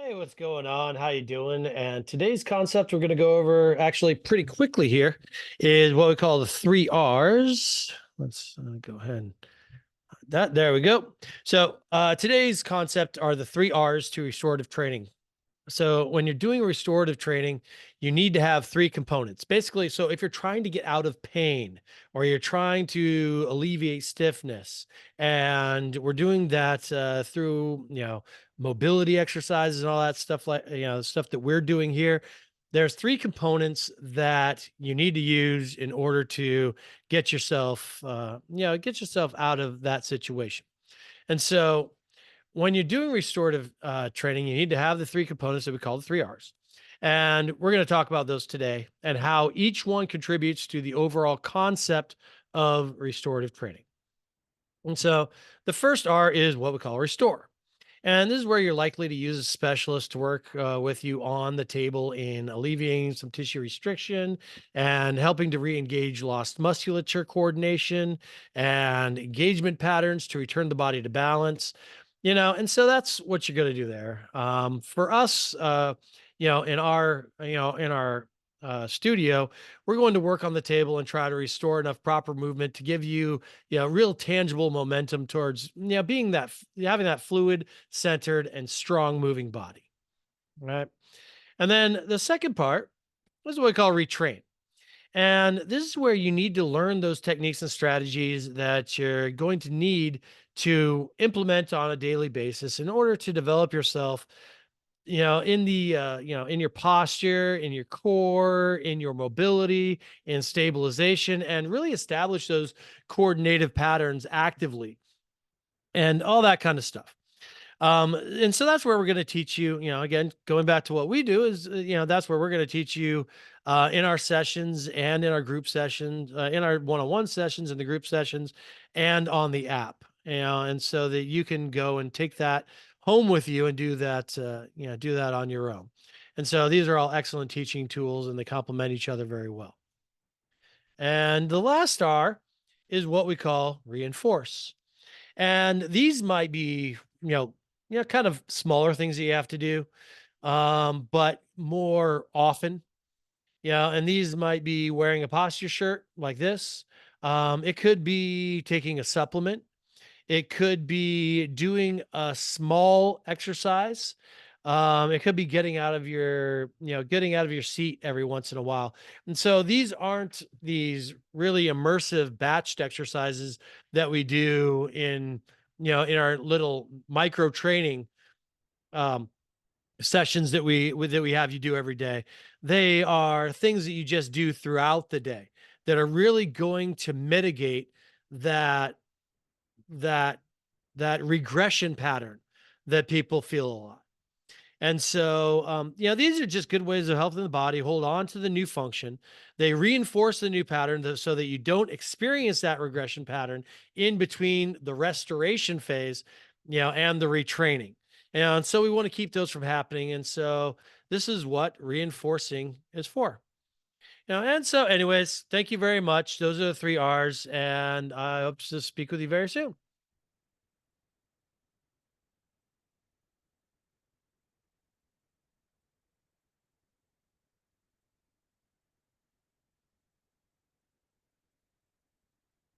Hey, what's going on? How you doing? And today's concept we're going to go over actually pretty quickly here is what we call the three R's. Let's go ahead and that there we go. So today's concept are the three R's to restorative training. So when you're doing restorative training, you need to have three components. Basically, so if you're trying to get out of pain or you're trying to alleviate stiffness, and we're doing that through, mobility exercises and all that stuff, like, stuff that we're doing here, there's three components that you need to use in order to get yourself out of that situation. And so when you're doing restorative training, you need to have the three components that we call the three R's. And we're going to talk about those today and how each one contributes to the overall concept of restorative training. And so the first R is what we call restore. And this is where you're likely to use a specialist to work with you on the table in alleviating some tissue restriction and helping to re engage lost musculature coordination and engagement patterns to return the body to balance. And so that's what you're going to do there. For us, in our studio, we're going to work on the table and try to restore enough proper movement to give you, real tangible momentum towards, being having that fluid, centered, and strong moving body. Right. And then the second part is what we call retrain. And this is where you need to learn those techniques and strategies that you're going to need to implement on a daily basis in order to develop yourself, in your posture, in your core, in your mobility, in stabilization, and really establish those coordinative patterns actively and all that kind of stuff. And so that's where we're going to teach you, again, going back to what we do is, that's where we're going to teach you in our sessions and in our group sessions, in our one-on-one sessions, in the group sessions, and on the app, and so that you can go and take that home with you and do that on your own. And so these are all excellent teaching tools and they complement each other very well. And the last R is what we call reinforce. And these might be, kind of smaller things that you have to do, but more often. And these might be wearing a posture shirt like this. It could be taking a supplement. It could be doing a small exercise. It could be getting out of your seat every once in a while. And so these aren't these really immersive batched exercises that we do in our little micro training um, sessions that we have you do every day. They are things that you just do throughout the day that are really going to mitigate that that that regression pattern that people feel a lot. And so, these are just good ways of helping the body hold on to the new function. They reinforce the new pattern so that you don't experience that regression pattern in between the restoration phase, and the retraining. And so we want to keep those from happening. And so this is what reinforcing is for. And so, anyways, thank you very much. Those are the three R's, and I hope to speak with you very soon.